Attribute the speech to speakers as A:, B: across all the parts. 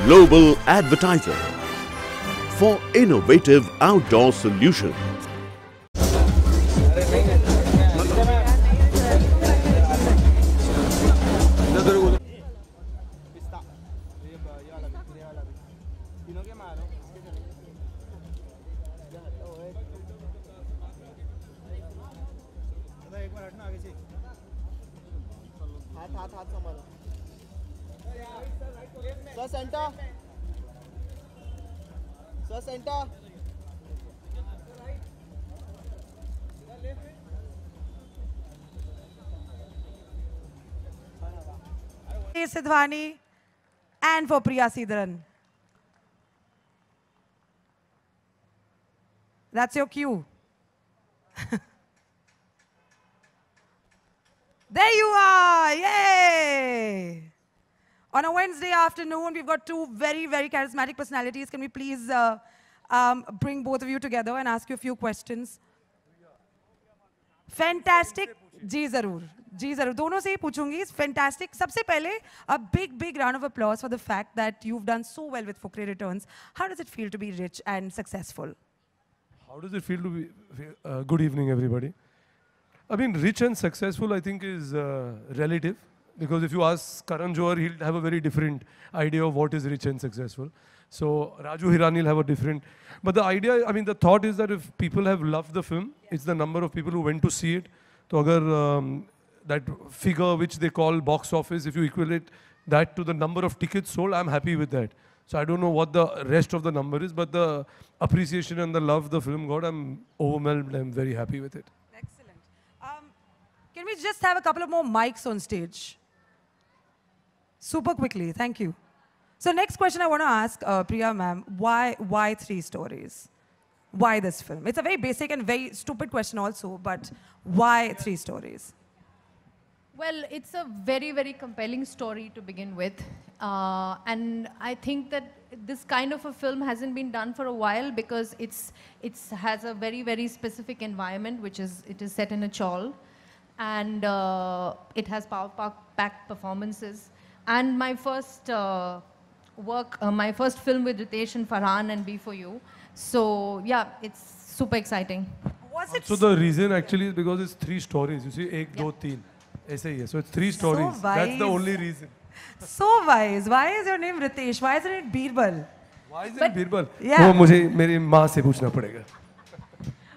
A: global advertiser for innovative outdoor solutions.
B: हाथ संभालो sir centre sir centre
C: Sidhwani and for Priya Sridharan. That's your cue. There you are! Yay! On a Wednesday afternoon, we've got two very, very charismatic personalities. Can we please bring both of you together and ask you a few questions? Fantastic. जी जरूर दोनों से ही पूछूंगी. Fantastic. सबसे पहले a big round of applause for the fact that you've done so well with Fukre Returns. How does it feel to be rich and successful?
D: How does it feel to be good evening, everybody? I mean, rich and successful, I think, is relative. Because if you ask Karan Johar, he'll have a very different idea of what is rich and successful. So Raju Hirani will have a different. But the idea, I mean, the thought is that if people have loved the film, it's the number of people who went to see it. So agar that figure which they call box office, if you equate that to the number of tickets sold, I'm happy with that. So I don't know what the rest of the number is, but the appreciation and the love the film got, I'm overwhelmed. I'm very happy with it.
C: Excellent. Can we just have a couple of more mics on stage? Super quickly, thank you. So next question I want to ask Priya ma'am, why 3 stories? Why this film? It's a very basic and very stupid question also, but why 3 stories?
E: Well, it's a very compelling story to begin with. And I think that this kind of a film hasn't been done for a while because it has a very specific environment, which is, it is set in a chawl. And it has packed performances. And my first my first film with Ritesh and Farhan and Be For You. So yeah, it's super exciting.
C: Was it
D: so the reason actually is because it's 3 stories. You see, ek, do, teen. Aise hi hai. So it's 3 stories.
C: So
D: That's the only reason.
C: So wise. Why is your name Ritesh? Why isn't it Birbal?
D: Why is it Birbal?
C: Yeah.
D: वो मुझे मेरी माँ से पूछना पड़ेगा.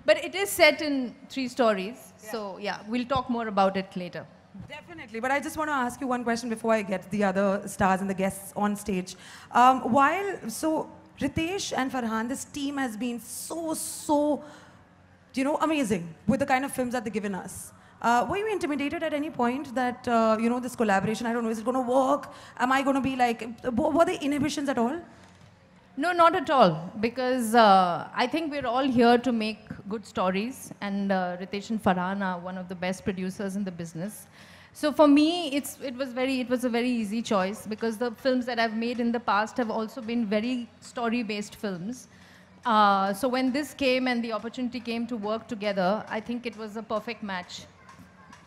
E: But it is set in 3 stories. So yeah, we'll talk more about it later.
C: Definitely, but I just want to ask you one question before I get the other stars and the guests on stage. So Ritesh and Farhan, this team has been so, you know, amazing with the kind of films that they've given us. Were you intimidated at any point that, you know, this collaboration, I don't know, is it going to work? Am I going to be like, were there inhibitions at all?
E: No, not at all, because I think we're all here to make good stories, and Ritesh and Farhan are one of the best producers in the business. So for me, it was a very easy choice, because the films that I've made in the past have also been very story-based films. So when this came and the opportunity came to work together, I think it was a perfect match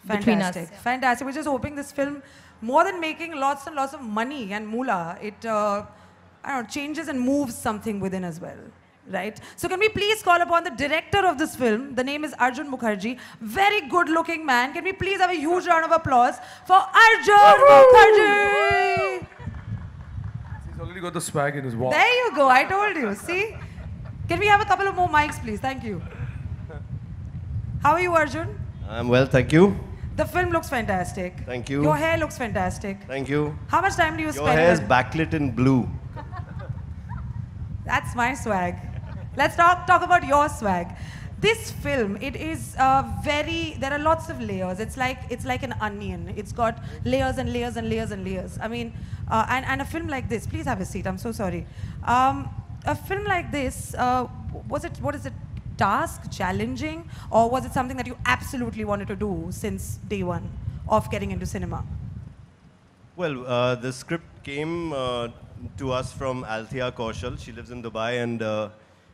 E: between us.
C: Fantastic, fantastic. We're just hoping this film, more than making lots and lots of money and moolah, it I don't know, changes and moves something within as well, right? So can we please call upon the director of this film? The name is Arjun Mukherjee. Very good-looking man. Can we please have a huge round of applause for Arjun Mukherjee?
D: He's already got the swag in his walk.
C: There you go. I told you. See? Can we have a couple of more mics, please? Thank you. How are you, Arjun?
F: I'm well, thank you.
C: The film looks fantastic.
F: Thank you.
C: Your hair looks fantastic.
F: Thank you.
C: How much time do you spend?
F: Your hair is
C: on-
F: backlit in blue.
C: That's my swag. Let's talk about your swag. This film, it is there are lots of layers. It's like an onion. It's got layers and layers and layers and layers. I mean, and a film like this, please have a seat, I'm so sorry. A film like this, what is it, task, challenging, or was it something that you absolutely wanted to do since day one of getting into cinema?
F: Well, the script came to us from Althea Kaushal. She lives in Dubai, and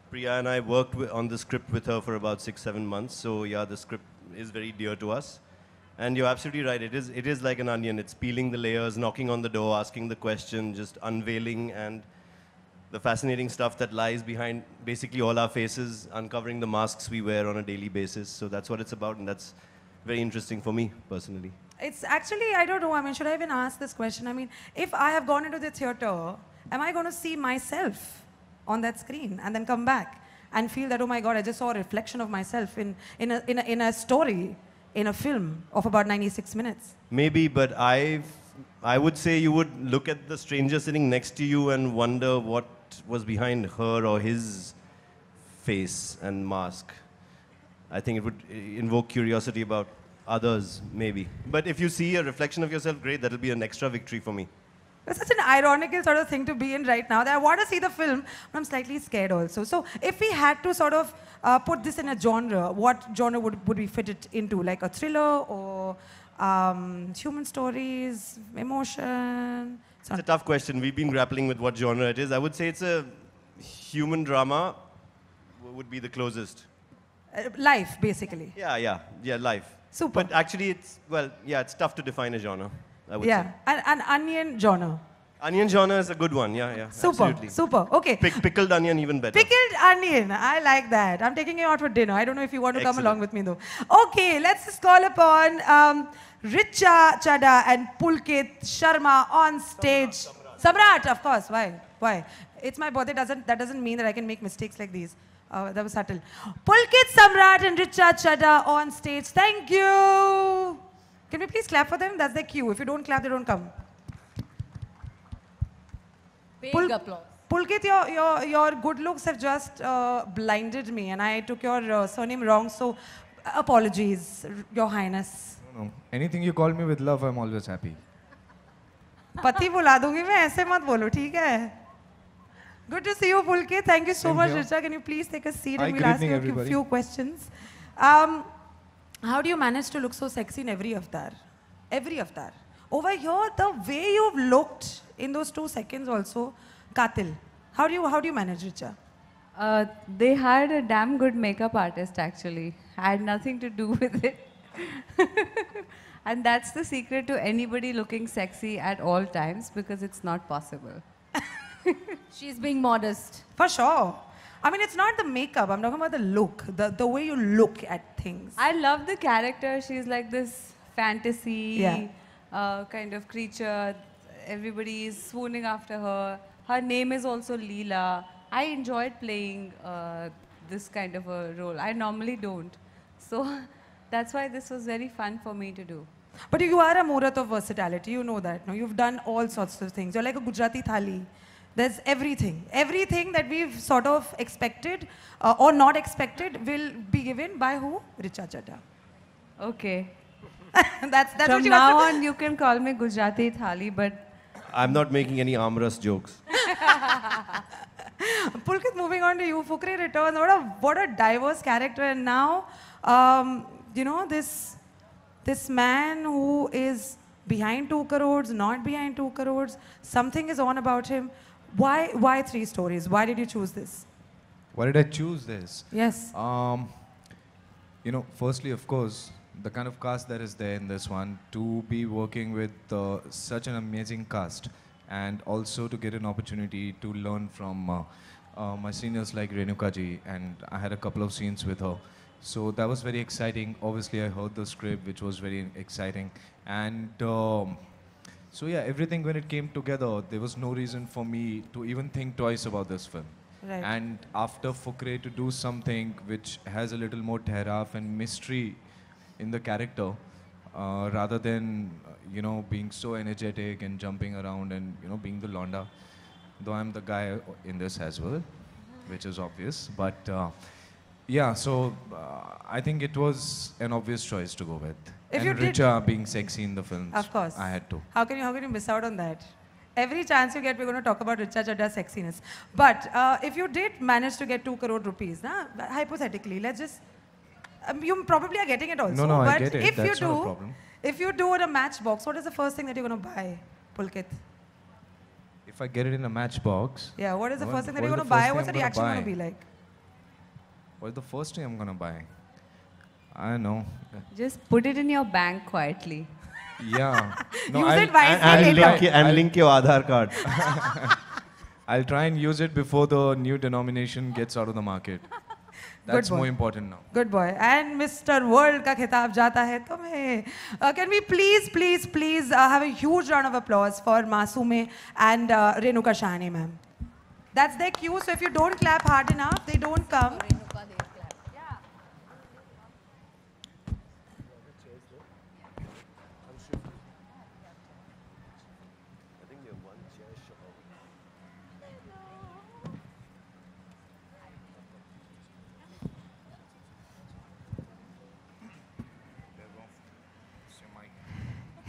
F: Priya and I worked on the script with her for about 6-7 months. So yeah, the script is very dear to us. And you're absolutely right. It is like an onion. It's peeling the layers, knocking on the door, asking the question, just unveiling. And the fascinating stuff that lies behind basically all our faces, uncovering the masks we wear on a daily basis. So that's what it's about, and that's very interesting for me personally.
C: It's actually, I don't know, I mean, should I even ask this question? I mean, if I have gone into the theater, am I going to see myself on that screen and then come back and feel that, oh my God, I just saw a reflection of myself in a story, in a film of about 96 minutes?
F: Maybe, but I would say you would look at the stranger sitting next to you and wonder what was behind her or his face and mask. I think it would invoke curiosity about others, maybe. But if you see a reflection of yourself, great, that'll be an extra victory for me.
C: It's such an ironical sort of thing to be in right now that I want to see the film, but I'm slightly scared also. So if we had to sort of put this in a genre, what genre would we fit it into? Like a thriller or human stories, emotion?
F: It's a tough question. We've been grappling with what genre it is. I would say it's a human drama would be the closest.
C: Life, basically.
F: Yeah, life.
C: Super.
F: But actually, it's tough to define a genre, I would say.
C: An onion genre.
F: Onion genre is a good one, yeah.
C: Super,
F: Absolutely.
C: super. Okay.
F: Pickled onion, even better.
C: Pickled onion. I like that. I'm taking you out for dinner. I don't know if you want to come along with me, though. Okay, let's just call upon Richa Chadha and Pulkit Sharma on stage. Samrat, of course. Why? It's my birthday. That doesn't mean that I can make mistakes like these. That was subtle. Pulkit Samrat and Richa Chadha on stage. Thank you. Can we please clap for them? That's their cue. If you don't clap, they don't come.
E: Big applause.
C: Pulkit, your good looks have just blinded me, and I took your surname wrong, so apologies, Your Highness.
G: No. Anything you call me with love, I'm always happy.
C: पति बुला दूंगी मैं, ऐसे मत बोलो, ठीक है? Good to see you, Pulkit. Thank you so much, Richa. Can you please take a seat and we'll ask you a few questions. How do you manage to look so sexy in every avatar? Every avatar. Over here, the way you've looked in those 2 seconds also, Katil. How do you manage, Richa?
H: They hired a damn good makeup artist, actually. I had nothing to do with it. And that's the secret to anybody looking sexy at all times, because it's not possible.
E: She's being modest.
C: For sure. I mean, it's not the makeup. I'm talking about the look, the way you look at things.
H: I love the character. She's like this fantasy kind of creature. Everybody is swooning after her. Her name is also Leela. I enjoyed playing this kind of a role. I normally don't. So that's why this was very fun for me to do.
C: But you are a Murat of versatility. You know that, no? You've done all sorts of things. You're like a Gujarati thali. There's everything. Everything that we've sort of expected or not expected will be given by who? Richa Chadha.
H: Okay.
C: that's
H: From
C: what you
H: now
C: want to
H: on, you can call me Gujarati Thali, but...
F: I'm not making any armrest jokes.
C: Pulkit, moving on to you. Fukre returns. What a diverse character. And now, you know, this man who is behind 2 crores, not behind 2 crores, something is on about him. Why 3 stories? Why did you choose this?
G: Why did I choose this?
C: Yes.
G: You know, firstly, of course, the kind of cast that is there in this one, to be working with such an amazing cast, and also to get an opportunity to learn from my seniors like Renuka ji, and I had a couple of scenes with her. So that was very exciting. Obviously, I heard the script, which was very exciting. And so yeah, everything when it came together, there was no reason for me to even think twice about this film.
C: Right.
G: And after Fukre, to do something which has a little more teraf and mystery in the character, rather than, you know, being so energetic and jumping around and, you know, being the Londa. Though I'm the guy in this as well, which is obvious. But yeah, so I think it was an obvious choice to go with.
C: If
G: and
C: you did-
G: Richa being sexy in the films,
C: Of course.
G: I had to.
C: How can you miss out on that? Every chance you get, we're going to talk about Richa Chadha's sexiness. But if you did manage to get 2 crore rupees, hypothetically, let's just... you probably are getting it also.
G: No,
C: but
G: I get it.
C: If
G: That's
C: you
G: not a
C: do,
G: problem.
C: if you do in a matchbox, what is the first thing that you're going to buy, Pulkit?
G: If I get it in a matchbox,
C: Yeah, what is the first thing that
G: what
C: you're
G: is
C: going
G: the
C: to
G: first
C: buy?
G: thing
C: What's the
G: I'm gonna
C: reaction going to
G: buy?
C: be like?
G: what is the first thing I'm gonna buy? I don't know.
H: just put it in your bank quietly.
G: Yeah.
C: Use it wisely
F: And
C: later.
F: link your Aadhaar card.
G: I'll try and use it before the new denomination gets out of the market. That's
C: boy.
G: more important now.
C: Good boy. And Mr. World का खिताब जाता है तुम्हें. Can we please have a huge round of applause for Masume and Renuka Shahane, ma'am. That's their cue. So if you don't clap hard enough, they don't come.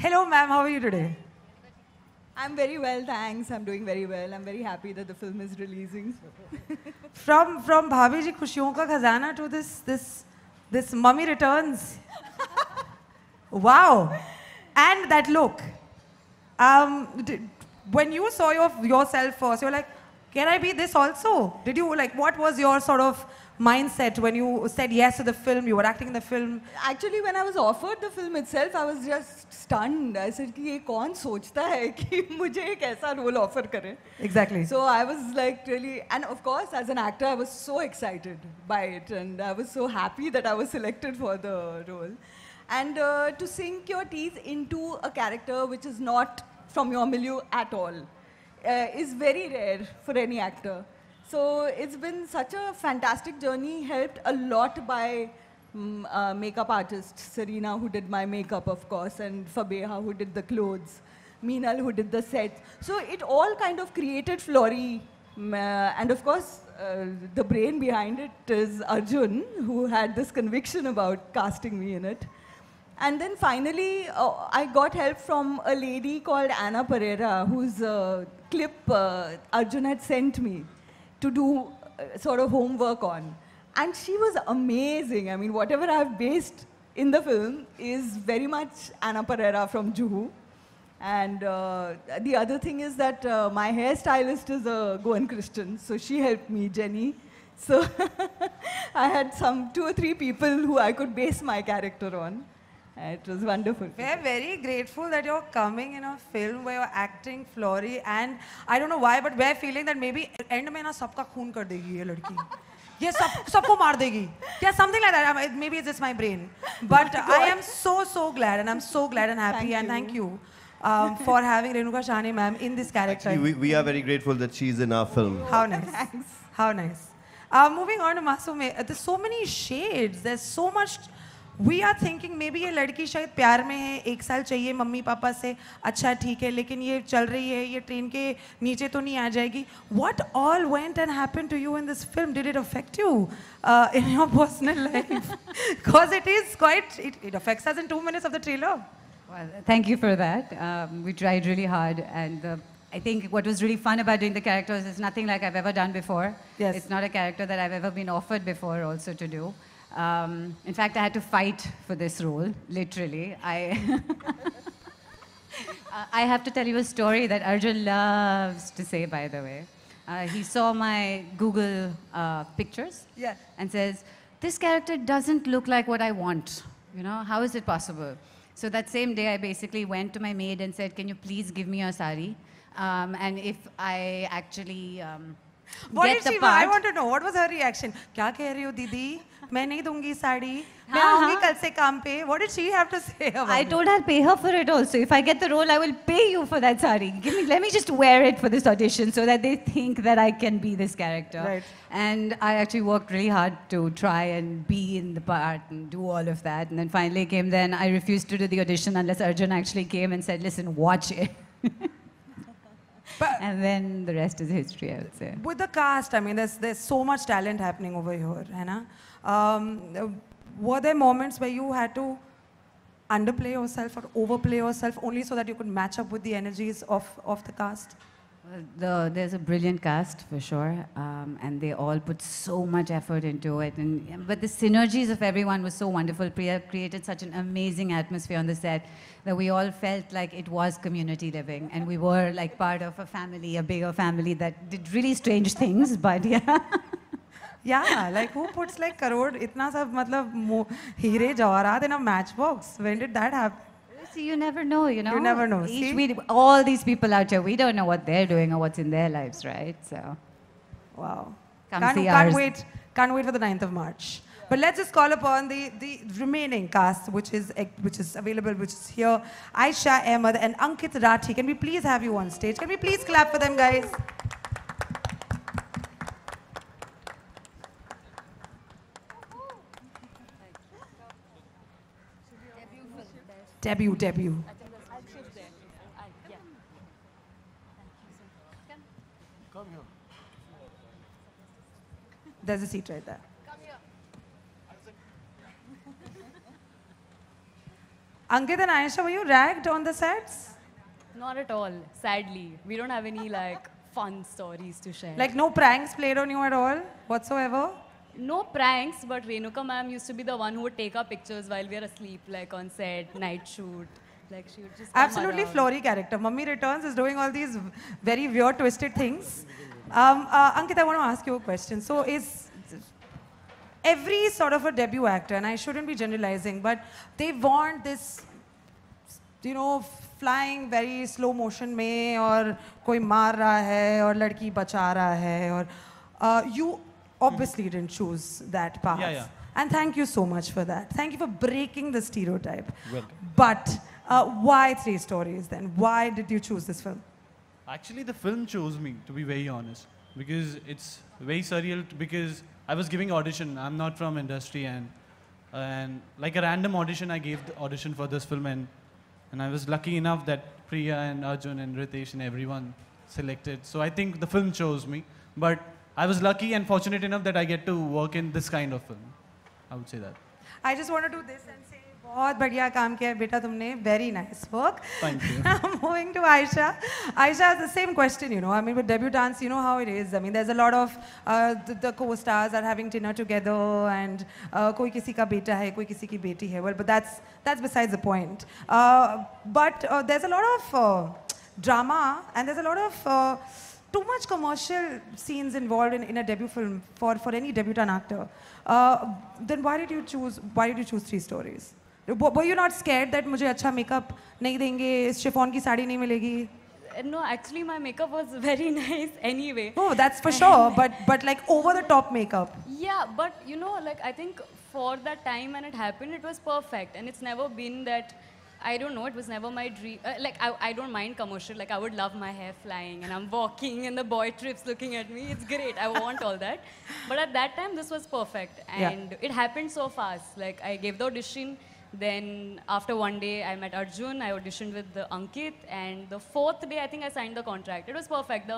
C: Hello, ma'am. How are you today?
I: I'm very well, thanks. I'm doing very well. I'm very happy that the film is releasing.
C: From Bhabhi ji खुशियों का खजाना to this Mummy Returns. Wow. And that look. When you saw yourself first, you were like, can I be this also? Did you like, what was your sort of mindset when you said yes to the film, you were acting in the film?
I: Actually, when I was offered the film itself, I was just stunned. I said, कि ये कौन सोचता है कि मुझे एक ऐसा role offer करे?
C: Exactly.
I: So I was like really, and of course, as an actor, I was so excited by it, and I was so happy that I was selected for the role. And to sink your teeth into a character which is not from your milieu at all is very rare for any actor. So it's been such a fantastic journey, helped a lot by makeup artist Serena, who did my makeup, of course, and Fabeha, who did the clothes, Meenal, who did the sets. So it all kind of created Florrie, and of course, the brain behind it is Arjun, who had this conviction about casting me in it. And then finally, I got help from a lady called Anna Pereira, whose clip Arjun had sent me to do sort of homework on. And she was amazing. I mean, whatever I've based in the film is very much Anna Pereira from Juhu. And the other thing is that my hairstylist is a Goan Christian, so she helped me, Jenny. So I had 2 or 3 people who I could base my character on. It was wonderful.
C: We're very grateful that you're coming in a film where you're acting Florrie, and I don't know why, but we're feeling that maybe end में ना सबका खून कर देगी ये लड़की, ये सबको मार देगी, yeah, something like that. Maybe it's just my brain, but I am so glad, and I'm so glad and happy, and thank you for having Renuka Shahane ma'am in this character.
F: Actually, we are very grateful that she's in our film.
C: How nice. Thanks. How nice. Moving on to Masume, there's so many shades. There's so much. We are thinking maybe ये लड़की शायद प्यार में है, 1 साल चाहिए mummy papa से, अच्छा ठीक है, लेकिन ये चल रही है, ये ट्रेन के नीचे तो नहीं आ जाएगी. What all went and happened to you in this film? Did it affect you in your personal life? Because it is quite, it affects us in 2 minutes of the trailer.
J: Well, thank you for that. We tried really hard, and I think what was really fun about doing the characters is nothing like I've ever done before.
C: Yes.
J: It's not a character that I've ever been offered before also to do. In fact, I had to fight for this role, literally. I have to tell you a story that Arjun loves to say, by the way. He saw my Google pictures and says, this character doesn't look like what I want. You know, how is it possible? So that same day, I basically went to my maid and said, can you please give me a sari? And if I actually get the part...
C: I want to know, what was her reaction? क्या कह रही हो दीदी? मैं नहीं दूंगी साड़ी. मैं आऊंगी कल से काम पे. What did she have to say about it?
J: I told her, pay her for it also. If I get the role, I will pay you for that sari. Let me just wear it for this audition so that they think that I can be this character.
C: Right.
J: And I actually worked really hard to try and be in the part and do all of that. And then finally came then, I refused to do the audition unless Arjun actually came and said, listen, watch it. And then the rest is history, I would say.
C: With the cast, I mean, there's so much talent happening over here, है ना? Were there moments where you had to underplay yourself or overplay yourself only so that you could match up with the energies of the cast?
J: Well, there's a brilliant cast for sure, and they all put so much effort into it. But the synergies of everyone was so wonderful. Priya created such an amazing atmosphere on the set that we all felt like it was community living, and we were like part of a family, a bigger family that did really strange things. But yeah.
C: Yeah, like who puts like crore, itna sab matlab heere jawharat in a matchbox? When did that happen?
J: See, you never know, you know.
C: You never know. See?
J: All these people out here, we don't know what they're doing or what's in their lives, right? So,
C: wow.
J: Come see ours.
C: Can't wait for the 9th of March. But let's just call upon the remaining cast, which is available, which is here. Aisha Ahmed and Ankit Rathi. Can we please have you on stage? Can we please clap for them, guys? Debut.
D: Come here.
C: There's a seat right there. Ankit and Aisha, were you ragged on the sets?
K: Not at all, sadly. We don't have any like fun stories to share.
C: Like no pranks played on you at all, whatsoever?
K: No pranks, but Renuka ma'am used to be the one who would take our pictures while we are asleep, like on set, night shoot. Like she would just come
C: Absolutely
K: around.
C: Flory character. Mummy Returns is doing all these very weird, twisted things. Ankit, I want to ask you a question. So is every sort of a debut actor, and I shouldn't be generalizing, but they want this, you know, flying very slow motion में और कोई मार रहा है और लड़की बचा रहा है और you obviously didn't choose that path.
L: Yeah.
C: And thank you so much for that. Thank you for breaking the stereotype.
L: Welcome.
C: But why 3 stories then? Why did you choose this film?
L: Actually, the film chose me, to be very honest, because it's very surreal. Because I was giving audition. I'm not from industry, and like a random audition, I gave the audition for this film, and I was lucky enough that Priya and Arjun and Ritesh and everyone selected. So I think the film chose me, but I was lucky and fortunate enough that I get to work in this kind of film. I would say that.
C: I just want to do this and say, बहुत बढ़िया काम किया बेटा तुमने. Very nice work.
L: Thank you.
C: Moving to Aisha. Aisha has the same question, you know. I mean, with debutants, you know how it is. I mean, there's a lot of the co-stars are having dinner together, and कोई किसी का बेटा है, कोई किसी की बेटी है. Well, but that's besides the point. But there's a lot of drama, and there's a lot of too much commercial scenes involved in a debut film for any debutant actor. Then why did you choose 3 stories? Were you not scared that मुझे अच्छा makeup नहीं देंगे, chiffon की साड़ी नहीं मिलेगी?
K: No, actually my makeup was very nice anyway.
C: Oh, that's for sure. But like over the top makeup.
K: Yeah, but you know, like I think for that time when it happened, it was perfect, and it's never been that. I don't know, it was never my dream. Like, I don't mind commercial. Like, I would love my hair flying and I'm walking and the boy trips looking at me. It's great. I want all that. But at that time, this was perfect. And it happened so fast. Like, I gave the audition. Then, after one day, I met Arjun. I auditioned with Ankit. And the 4th day, I think I signed the contract. It was perfect.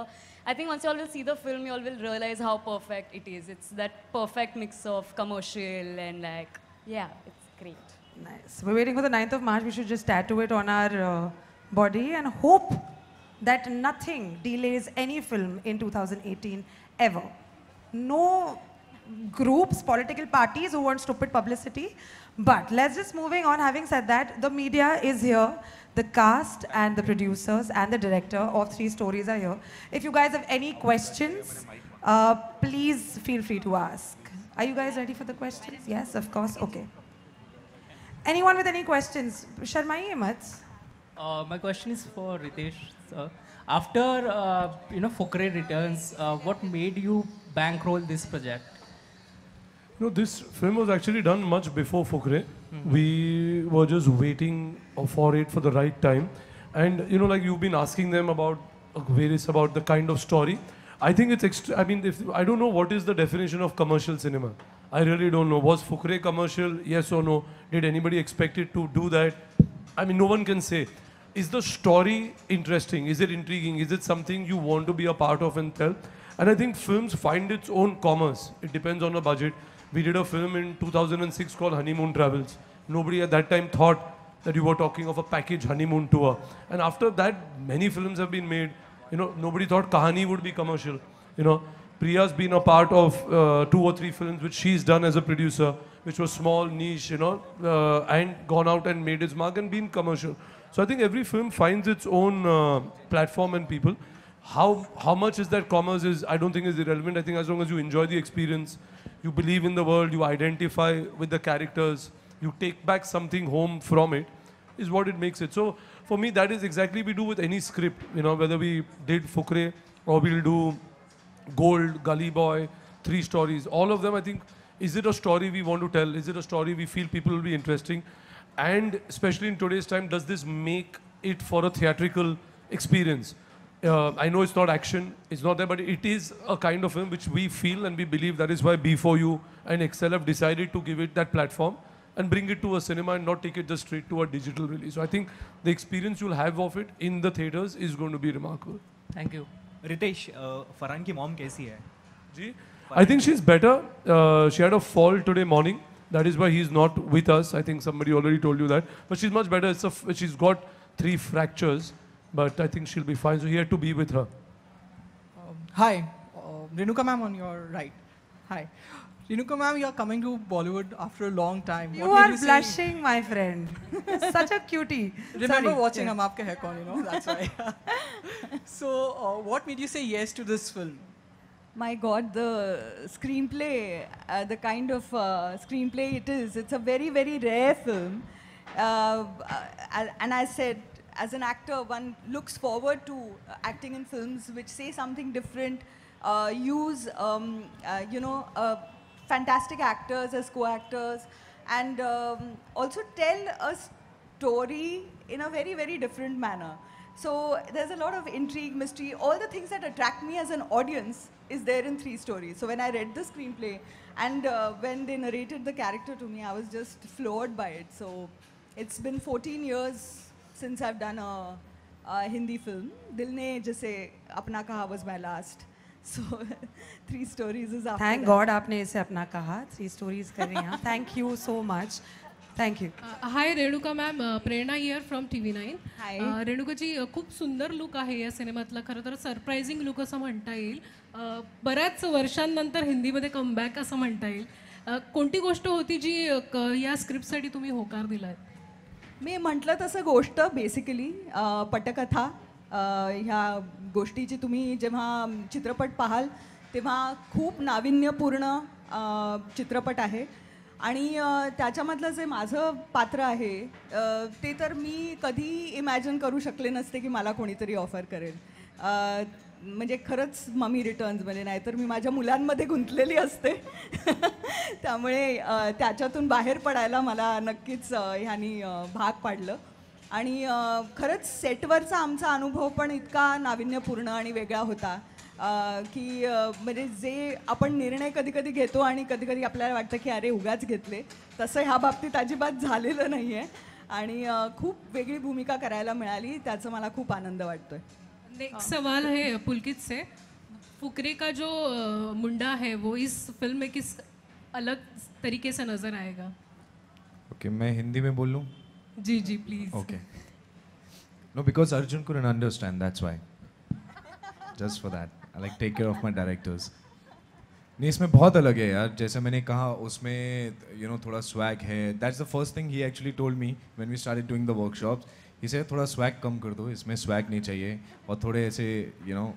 K: I think once you all will see the film, you all will realize how perfect it is. It's that perfect mix of commercial and like, yeah, it's great.
C: Nice. We're waiting for the 9th of March. We should just tattoo it on our body and hope that nothing delays any film in 2018 ever. No groups, political parties who want stupid publicity. But let's just moving on. Having said that, the media is here. The cast and the producers and the director of 3 stories are here. If you guys have any questions, please feel free to ask. Are you guys ready for the questions? Yes, of course. Okay. Anyone with any questions? Sharmai Ahmed.
M: My question is for Ritesh, sir. After Fukrey Returns, what made you bankroll this project?
D: You know, this film was actually done much before Fukrey. We were just waiting for it for the right time. And, you know, like you've been asking them about about the kind of story. I think it's I don't know what is the definition of commercial cinema. I really don't know. Was Fukrey commercial? Yes or no? Did anybody expect it to do that? I mean, no one can say. Is the story interesting? Is it intriguing? Is it something you want to be a part of and tell? And I think films find its own commerce. It depends on the budget. We did a film in 2006 called Honeymoon Travels. Nobody at that time thought that you were talking of a package honeymoon tour. And after that, many films have been made. You know, nobody thought Kahani would be commercial. You know, Priya's been a part of 2 or 3 films which she's done as a producer, which was small, niche, you know, and gone out and made its mark and been commercial. So I think every film finds its own platform and people. How much is that commerce is, I don't think is irrelevant. I think as long as you enjoy the experience, you believe in the world, you identify with the characters, you take back something home from it, is what it makes it. So for me, that is exactly we do with any script. You know, whether we did Fukre or we'll do Gold, Gully Boy, 3 stories. All of them, I think, is it a story we want to tell? Is it a story we feel people will be interesting? And especially in today's time, does this make it for a theatrical experience? I know it's not action, it's not there, but it is a kind of film which we feel and we believe that is why B4U and Excel have decided to give it that platform and bring it to a cinema and not take it just straight to a digital release. So I think the experience you'll have of it in the theaters is going to be remarkable.
M: Thank you.
N: Ritesh, Farhan की mom कैसी है?
D: जी, I think she's better. She had a fall today morning. That is why he's not with us. I think somebody already told you that. But she's much better. She's got 3 fractures, but I think she'll be fine. So he had to be with her.
O: Hi, Renuka ma'am on your right. Hi. Renuka ma'am, you're coming to Bollywood after a long time.
C: You are blushing, my friend. Such a cutie.
O: Remember watching Hum Aapke Hai Kaun, you know, that's why. So, what made you say yes to this film?
I: My God, the screenplay, the kind of screenplay it is, it's a very, very rare film. And I said, as an actor, one looks forward to acting in films which say something different, use, you know, fantastic actors as co-actors, and also tell a story in a very, very different manner. So there's a lot of intrigue, mystery, all the things that attract me as an audience is there in 3 stories. So when I read the screenplay and when they narrated the character to me, I was just floored by it. So it's been 14 years since I've done a Hindi film. Dil Ne Jaise Apna Kaha was my last. So 3 stories is after
C: Thank
I: that.
C: God आपने इसे अपना कहा. 3 stories कर रही हैं. Thank you so much. Thank you.
P: Hi Renuka ma'am, Prerna here from TV9.
I: Hi.
P: Renuka जी खूप सुंदर look आहे या सिनेमातला. खरं तर सरप्राइजिंग लुक असं म्हणता येईल. बऱ्याच वर्षांनंतर हिंदीमध्ये कमबॅक असं म्हणता येईल. कोणती गोष्ट होती जी या स्क्रिप्टसाठी तुम्ही होकार दिलात?
I: मी म्हटलं तसं गोष्ट बेसिकली पटकथा ह्या गोष्टीची तुम्ही जेव्हा चित्रपट पाहाल तेव्हा खूप नाविन्यपूर्ण चित्रपट आहे आणि त्याच्यामधलं जे माझं पात्र आहे ते तर मी कधी इमॅजिन करू शकले नसते की मला कोणीतरी ऑफर करेल. म्हणजे खरंच मम्मी रिटर्न्समध्ये नाही तर मी माझ्या मुलांमध्ये गुंतलेली असते. त्यामुळे त्याच्यातून बाहेर पडायला मला नक्कीच ह्यांनी भाग पाडलं आणि खरंच सेटवरचा आमचा अनुभव पण इतका नाविन्यपूर्ण आणि वेगळा होता की म्हणजे जे आपण निर्णय कधी कधी घेतो आणि कधी कधी आपल्याला वाटतं की अरे उगाच घेतले तसं ह्या बाबतीत अजिबात झालेलं नाही आहे आणि खूप वेगळी भूमिका करायला मिळाली त्याचा मला खूप आनंद वाटतोय.
P: नेक्स्ट सवाल है पुलकित से. फुकरे का जो मुंडा है वो इस फिल्म में किस अलग तरीके से नजर आएगा?
G: Okay, मैं हिंदी में बोल लूँ?
P: जी जी please.
G: Okay. No, because Arjun couldn't understand, that's why. Just for that. I like take care of my directors. नहीं इसमें बहुत अलग है यार. जैसे मैंने कहा उसमें you know थोड़ा swag है. That's the first thing he actually told me when we started doing the workshops. He said थोड़ा swag कम कर दो, इसमें swag नहीं चाहिए और थोड़े ऐसे you know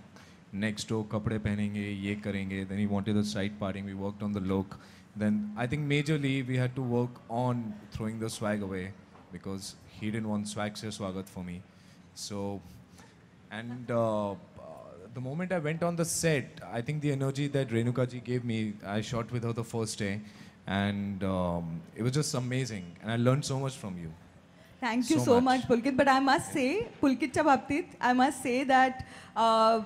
G: next door कपड़े पहनेंगे ये करेंगे. Then he wanted the side parting. We worked on the look. Then I think majorly we had to work on throwing the swag away because he didn't want swag se swagat for me. So and the moment I went on the set, I think the energy that Renuka ji gave me, I shot with her the first day and it was just amazing and I learned so much from you.
I: Thank you so much, Pulkit. But I must say, Pulkitच्या बाबतीत, I must say that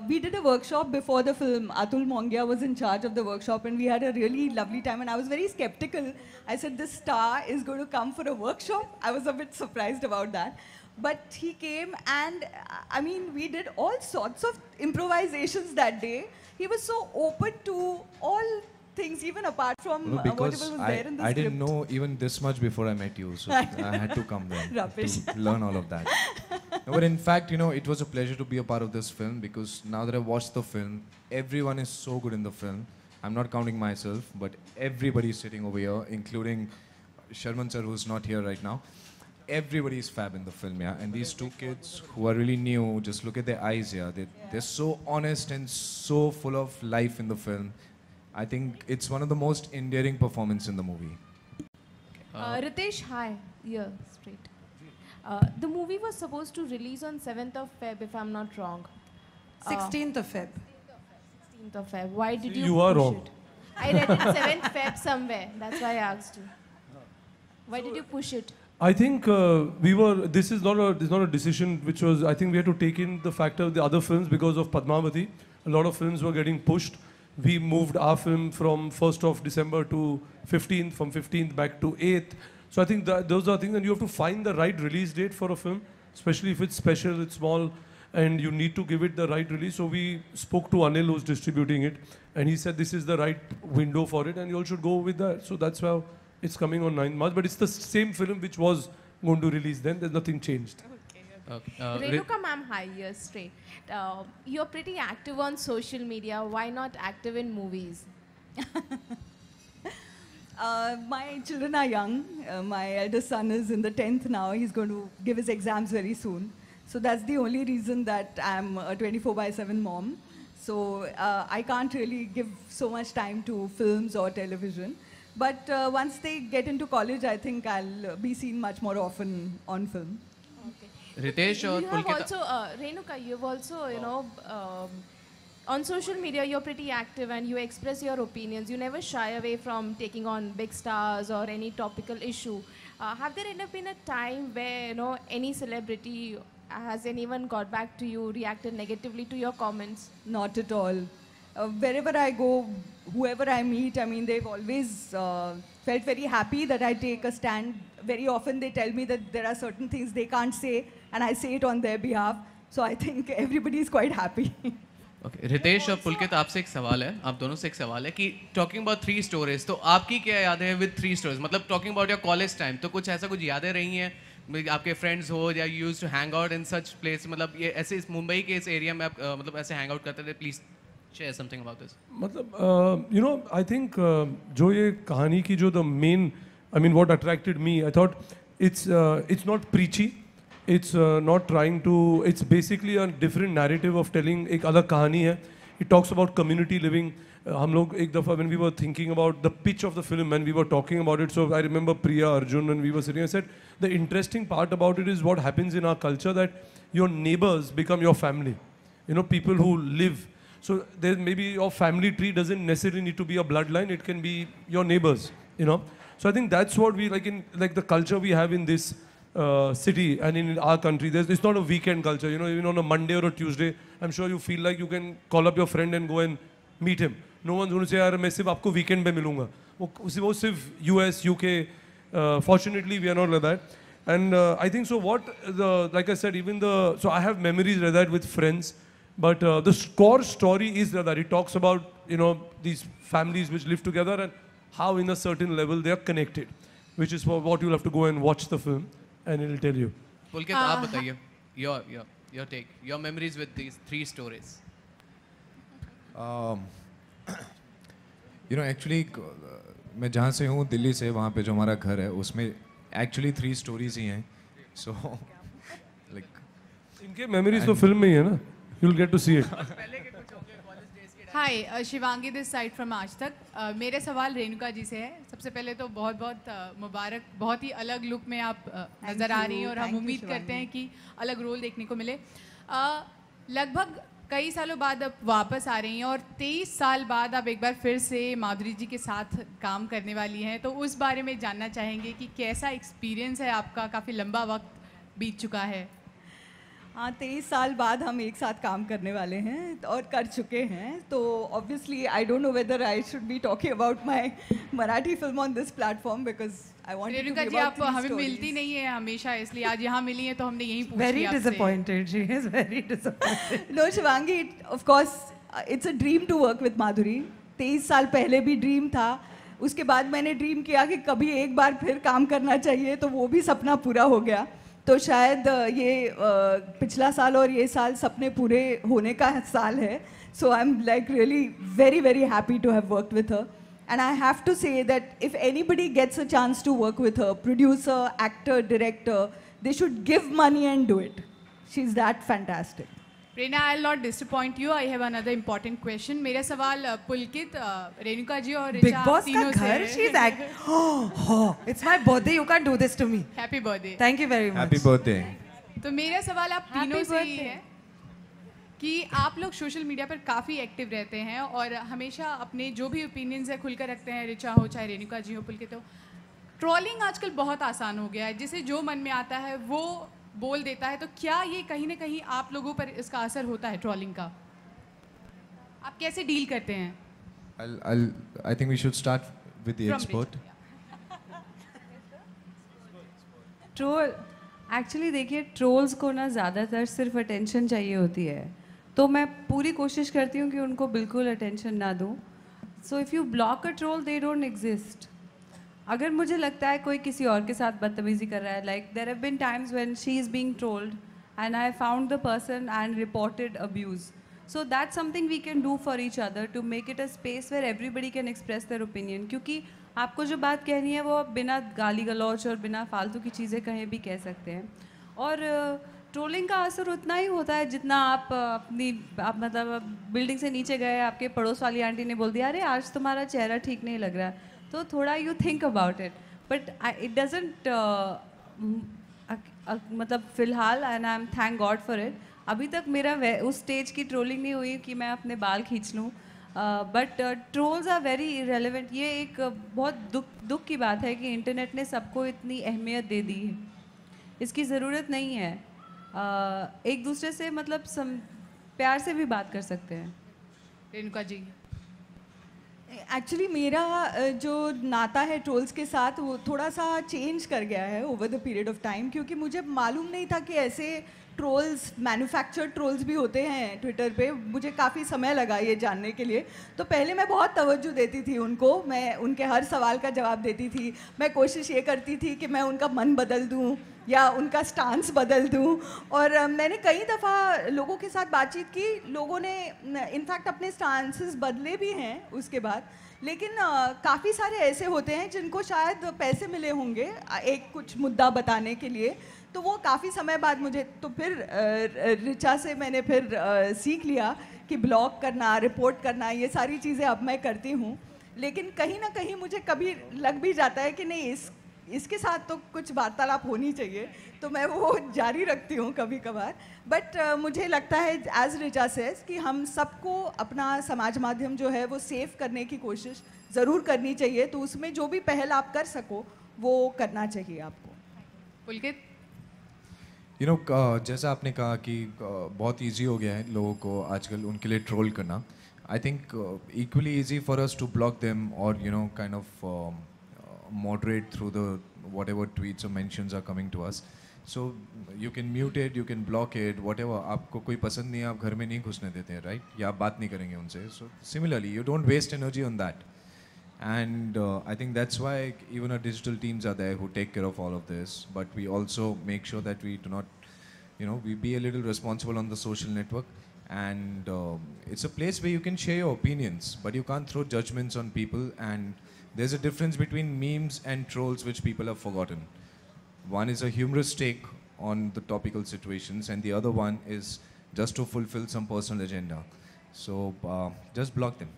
I: we did a workshop before the film. Atul Mongia was in charge of the workshop and we had a really lovely time and I was very skeptical. I said, this star is going to come for a workshop. I was a bit surprised about that. But he came and, I mean, we did all sorts of improvisations that day. He was so open to all things, even apart from whatever was there in the script.
G: I didn't know even this much before I met you, so I had to come there to learn all of that. No, but in fact, you know, it was a pleasure to be a part of this film because now that I've watched the film, everyone is so good in the film. I'm not counting myself, but everybody is sitting over here, including Sharman sir, who's not here right now. Everybody is fab in the film, yeah. And these 2 kids who are really new, just look at their eyes, yeah. They're so honest and so full of life in the film. I think it's one of the most endearing performances in the movie.
E: Ritesh, hi. Yeah, straight.
Q: The movie was supposed to release on 7th of Feb, if I'm not wrong.
C: 16th of Feb.
Q: 16th of Feb. Why did you
D: You are
Q: push
D: wrong.
Q: it? I read it 7th Feb somewhere. That's why I asked you. Why did you push it?
D: I think this is not a decision which was, I think we had to take in the factor of the other films because of Padmavati. A lot of films were getting pushed. We moved our film from 1st of December to 15th, from 15th back to 8th. So I think that those are things, and you have to find the right release date for a film, especially if it's special, it's small, and you need to give it the right release. So we spoke to Anil, who's distributing it, and he said this is the right window for it, and you all should go with that. So that's how it's coming on 9th March, but it's the same film which was going to release then. There's nothing changed.
R: Okay.
Q: Renuka ma'am, hi, you're straight. You're pretty active on social media. Why not active in movies?
I: My children are young. My eldest son is in the 10th now. He's going to give his exams very soon. So that's the only reason that I'm a 24/7 mom. So I can't really give so much time to films or television. But once they get into college, I think I'll be seen much more often on film.
R: Ritesh or
Q: You have
R: Pulkita?
Q: also, Renuka, you've also, you know, on social media, you're pretty active and you express your opinions. You never shy away from taking on big stars or any topical issue. Have there ever been a time where, you know, any celebrity, has anyone got back to you, reacted negatively to your comments?
I: Not at all. Wherever I go, whoever I meet, I mean, they've always felt very happy that I take a stand. Very often they tell me that there are certain things they can't say, and I say it on their behalf. So I think everybody is quite happy.
R: Okay. Ritesh और पुलकित आपसे एक सवाल है, आप दोनों से एक सवाल है कि टॉकिंग अबाउट 3 स्टोरीज, तो आपकी क्या यादें हैं विद 3 स्टोरीज? मतलब talking about your college time, तो कुछ ऐसा कुछ यादें रही हैं आपके फ्रेंड्स हो या you used to hang out in such place, मतलब ये ऐसे इस मुंबई के इस एरिया में आप मतलब ऐसे हैंग आउट करते थे? Please share something about this.
D: मतलब यू नो आई थिंक जो ये कहानी की जो the main, I mean what attracted me, I thought it's not preachy, it's not trying to, it's basically a different narrative of telling एक अलग कहानी है. It talks about community living. हम लोग एक दफ़ा when we were thinking about the pitch of the film and we were talking about it, so I remember Priya, Arjun, and we were sitting, I said the interesting part about it is what happens in our culture, that your neighbors become your family, you know, people who live. So there maybe your family tree doesn't necessarily need to be a bloodline, it can be your neighbors, you know. So I think that's what we like in like the culture we have in this city and in our country. It's not a weekend culture, you know. Even on a Monday or a Tuesday, I'm sure you feel like you can call up your friend and go and meet him. No one's going to say, "यार मैं सिर्फ आपको weekend पे मिलूँगा." वो सिर्फ US, UK. Fortunately, we are not like that. And I think so. Like I said, so I have memories like that with friends. But the core story is that it talks about, you know, these families which live together and how in a certain level they are connected, which is what you'll have to go and watch the film and it'll tell you.
R: Pulkit, आप बताइए your take, your memories with these 3 stories.
G: You know, actually मैं जहाँ से हूँ दिल्ली से, वहाँ पे जो हमारा घर है उसमें actually 3 stories ही हैं. So like
D: इनके memories तो फिल्म में ही है ना, you'll get to see it.
S: Hi, Shivangi this side from आज तक. मेरे सवाल रेणुका जी से है. सबसे पहले तो बहुत बहुत मुबारक, बहुत ही अलग लुक में आप नज़र आ रही हैं और हम उम्मीद करते हैं कि अलग रोल देखने को मिले. लगभग कई सालों बाद अब वापस आ रही हैं और 23 साल बाद आप एक बार फिर से माधुरी जी के साथ काम करने वाली हैं, तो उस बारे में जानना चाहेंगे कि कैसा एक्सपीरियंस है आपका? काफ़ी लंबा वक्त बीत चुका है.
I: हाँ, 23 साल बाद हम एक साथ काम करने वाले हैं और कर चुके हैं. तो obviously I don't know whether I should be talking about my Marathi film on this platform because I want to
S: Renuka ji, आप हमें मिलती नहीं है हमेशा, इसलिए आज यहाँ मिली हैं तो हमने यही पूछ लिया.
C: Very disappointed. She is very disappointed.
I: No, Shivangi, of course, it's a dream to work with Madhuri. 23 साल पहले भी ड्रीम था. उसके बाद मैंने ड्रीम किया कि कभी एक बार फिर काम करना चाहिए, तो वो भी सपना पूरा हो गया. तो शायद ये पिछला साल और ये साल सपने पूरे होने का साल है. So I am like really very very happy to have worked with her. And I have to say that if anybody gets a chance to work with her, producer, actor, director, they should give money and do it. She is that fantastic.
S: Prerna, I'll not disappoint you. I have another important question. मेरा सवाल पुलकित, रेणुका जी और
C: Big
S: Richa
C: Boss का
S: तीनों से
C: घर,
S: है।
C: she's like, oh, it's my birthday. You can't do this to me.
S: Happy birthday.
C: Thank you very much.
G: Happy birthday.
S: तो मेरा सवाल आप
C: Happy
S: तीनों से ही
C: birthday.
S: है कि आप लोग सोशल मीडिया पर काफ़ी एक्टिव रहते हैं और हमेशा अपने जो भी ओपिनियंस है खुलकर रखते हैं, ऋचा हो चाहे रेणुका जी हो पुलकित हो। ट्रोलिंग आजकल बहुत आसान हो गया है, जिसे जो मन में आता है वो बोल देता है, तो क्या ये कहीं ना कहीं आप लोगों पर इसका असर होता है ट्रोलिंग का? आप कैसे डील करते हैं?
G: I think we should start with the
S: From
G: expert.
H: Troll actually देखिए, ट्रोल्स को ना ज़्यादातर सिर्फ अटेंशन चाहिए होती है, तो मैं पूरी कोशिश करती हूँ कि उनको बिल्कुल अटेंशन ना दूँ। So if you block a troll, they don't exist. अगर मुझे लगता है कोई किसी और के साथ बदतमीजी कर रहा है, like there have been times when she is being trolled and I found the person and reported abuse, so that's something we can do for each other to make it a space where everybody can express their opinion, क्योंकि आपको जो बात कहनी है वो आप बिना गाली गलौच और बिना फालतू की चीज़ें कहीं भी कह सकते हैं। और ट्रोलिंग का असर उतना ही होता है जितना आप आप मतलब बिल्डिंग से नीचे गए, आपके पड़ोस वाली आंटी ने बोल दिया अरे आज तुम्हारा चेहरा ठीक नहीं लग रहा है, तो थोड़ा you think about it, but it doesn't मतलब फ़िलहाल, and I am thank God for it, अभी तक मेरा उस स्टेज की ट्रोलिंग नहीं हुई कि मैं अपने बाल खींच लूँ, but trolls are very irrelevant. ये एक बहुत दुख की बात है कि इंटरनेट ने सबको इतनी अहमियत दे दी है, इसकी ज़रूरत नहीं है। एक दूसरे से मतलब प्यार से भी बात कर सकते हैं।
S: रेणुका जी,
I: एक्चुअली मेरा जो नाता है ट्रोल्स के साथ वो थोड़ा सा चेंज कर गया है over the period of time, क्योंकि मुझे मालूम नहीं था कि ऐसे ट्रोल्स, मैन्युफैक्चर्ड ट्रोल्स भी होते हैं ट्विटर पे। मुझे काफ़ी समय लगा ये जानने के लिए। तो पहले मैं बहुत तवज्जो देती थी उनको, मैं उनके हर सवाल का जवाब देती थी, मैं कोशिश ये करती थी कि मैं उनका मन बदल दूँ या उनका स्टांस बदल दूँ। और मैंने कई दफ़ा लोगों के साथ बातचीत की, लोगों ने इनफैक्ट अपने स्टांसेस बदले भी हैं उसके बाद, लेकिन काफ़ी सारे ऐसे होते हैं जिनको शायद पैसे मिले होंगे एक कुछ मुद्दा बताने के लिए, तो वो काफ़ी समय बाद मुझे तो फिर ऋचा से मैंने फिर सीख लिया कि ब्लॉक करना, रिपोर्ट करना, ये सारी चीज़ें अब मैं करती हूँ। लेकिन कहीं ना कहीं मुझे कभी लग भी जाता है कि नहीं, इसके साथ तो कुछ वार्तालाप होनी चाहिए, तो मैं वो जारी रखती हूँ कभी कभार। बट मुझे लगता है एज ऋचा सेज कि हम सबको अपना समाज माध्यम जो है वो सेव करने की कोशिश ज़रूर करनी चाहिए, तो उसमें जो भी पहल आप कर सको वो करना चाहिए आपको।
S: पुलकित,
G: यू नो जैसा आपने कहा कि बहुत इजी हो गया है लोगों को आजकल उनके लिए ट्रोल करना। I think equally easy for us to block them और you know kind of moderate through the whatever tweets or mentions are coming to us. So you can mute it, you can block it, whatever. आपको कोई पसंद नहीं है, आप घर में नहीं घुसने देते हैं, right? या आप बात नहीं करेंगे उनसे. So similarly, you don't waste energy on that. And I think that's why even our digital teams are there who take care of all of this. But we also make sure that we do not, you know, we be a little responsible on the social network. And it's a place where you can share your opinions, but you can't throw judgments on people. And there's a difference between memes and trolls which people have forgotten. One is a humorous take on the topical situations and the other one is just to fulfill some personal agenda. So just block them.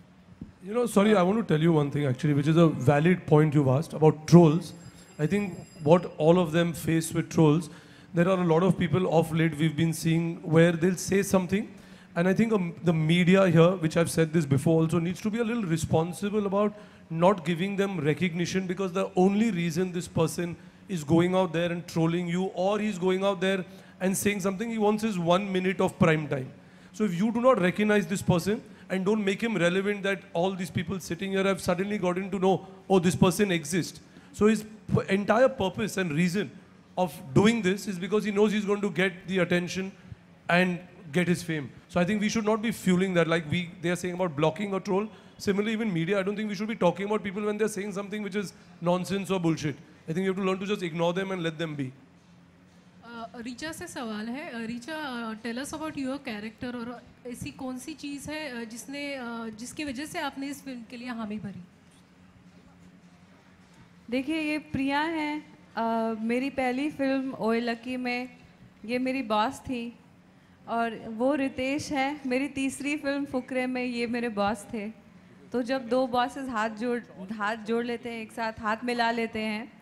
D: You know, sorry, I want to tell you one thing actually, which is a valid point you've asked about trolls. I think what all of them face with trolls, there are a lot of people of late we've been seeing where they'll say something, and I think the media here, which I've said this before also, needs to be a little responsible about not giving them recognition, because the only reason this person is going out there and trolling you, or he's going out there and saying something, he wants his 1 minute of prime time. So if you do not recognize this person and don't make him relevant, that all these people sitting here have suddenly gotten to know, oh, this person exists. So his entire purpose and reason of doing this is because he knows he's going to get the attention and get his fame. So I think we should not be fueling that, like they are saying about blocking a troll. Similarly, even media, I don't think we should be talking about people when they're saying something which is nonsense or bullshit. I think you have to learn to just ignore them and let them be.
P: Richa से सवाल है। Richa, tell us about your character, और ऐसी कौन सी चीज़ है जिसकी वजह से आपने इस फिल्म के लिए हामी भरी?
H: देखिए, ये प्रिया हैं। मेरी पहली फिल्म ओए लकी में ये मेरी बॉस थी। और वो रितेश हैं। मेरी तीसरी फिल्म फुकरे में ये मेरे बॉस थे। तो जब दो बॉसेस हाथ जोड़ लेते हैं, एक साथ हाथ मिला लेते हैं,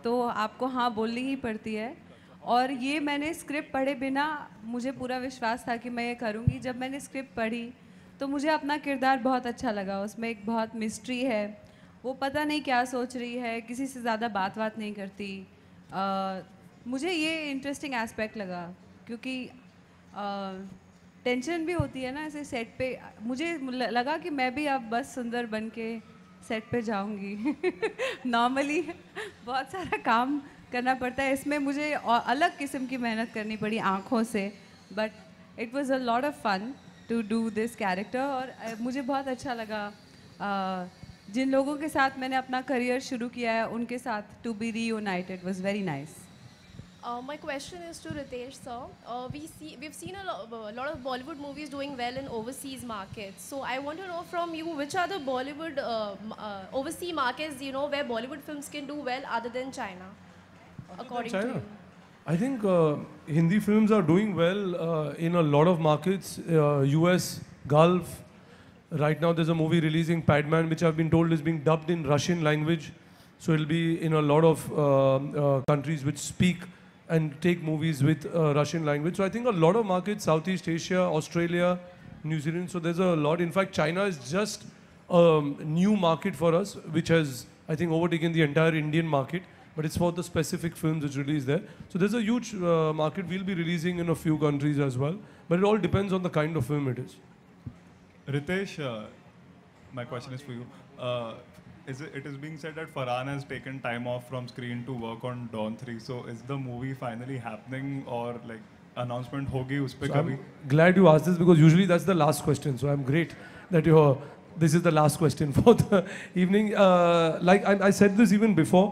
H: तो आपको हाँ बोलनी ही पड़ती है। और ये मैंने स्क्रिप्ट पढ़े बिना मुझे पूरा विश्वास था कि मैं ये करूँगी। जब मैंने स्क्रिप्ट पढ़ी तो मुझे अपना किरदार बहुत अच्छा लगा। उसमें एक बहुत मिस्ट्री है, वो पता नहीं क्या सोच रही है, किसी से ज़्यादा बात नहीं करती। मुझे ये इंटरेस्टिंग एस्पेक्ट लगा क्योंकि टेंशन भी होती है ना ऐसे सेट पे। मुझे लगा कि मैं भी अब बस सुंदर बन के सेट पे जाऊंगी। नॉर्मली बहुत सारा काम करना पड़ता है, इसमें मुझे अलग किस्म की मेहनत करनी पड़ी आँखों से, but it was a lot of fun to do this character. और मुझे बहुत अच्छा लगा जिन लोगों के साथ मैंने अपना करियर शुरू किया है उनके साथ to be reunited was very nice.
Q: My question is to Ritesh sir. We've seen a lot of Bollywood movies doing well in overseas markets. So I want to know from you, which are the Bollywood overseas markets where Bollywood films can do well other than China, according to you?
D: I think Hindi films are doing well in a lot of markets, US, Gulf. Right now there's a movie releasing, Padman, which I've been told is being dubbed in Russian language. So it'll be in a lot of countries which speak and take movies with Russian language. So I think a lot of markets, Southeast Asia, Australia, New Zealand, so there's a lot. In fact, China is just a new market for us, which has, I think, overtaken the entire Indian market. But it's for the specific films which release there. So there's a huge market. We'll be releasing in a few countries as well. But it all depends on the kind of film it is.
T: Ritesh, my question is for you. It is being said that Farhan has taken time off from screen to work on Dawn 3. So is the movie finally happening, or like announcement hogi us pe kabhi?
D: I'm glad you asked this because usually that's the last question. So I'm great that this is the last question for the evening. Like I said this even before,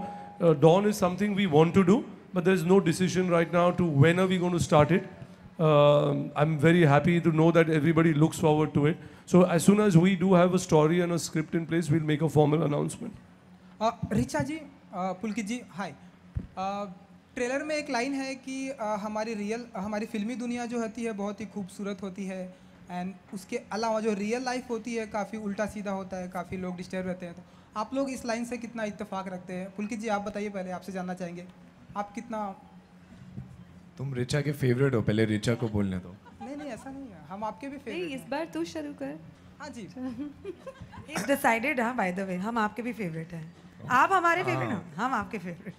D: Dawn is something we want to do, but there's no decision right now to when are we going to start it. I'm very happy to know that everybody looks forward to it. So as soon as we do have a story and a script in place, we'll make a formal announcement.
O: Richa ji, Pulkit ji, hi. Trailer में एक line है कि हमारी फिल्मी दुनिया जो होती है बहुत ही खूबसूरत होती है, एंड उसके अलावा जो रियल लाइफ होती है काफ़ी उल्टा सीधा होता है, काफ़ी लोग डिस्टर्ब रहते हैं। तो आप लोग इस लाइन से कितना इत्तेफाक रखते हैं? पुलकित जी आप बताइए, पहले आपसे जानना चाहेंगे आप कितना।
G: तुम रिचा के फेवरेट हो, पहले रिचा को बोलने दो।
O: नहीं ऐसा नहीं है, हम आपके भी फेवरेट।
H: इस बार तू शुरू कर।
O: हाँ जी।
C: It's decided, हाँ, by the way, हम आपके भी फेवरेट हैं। आप हमारे फेवरेट हैं, हम आपके फेवरेट।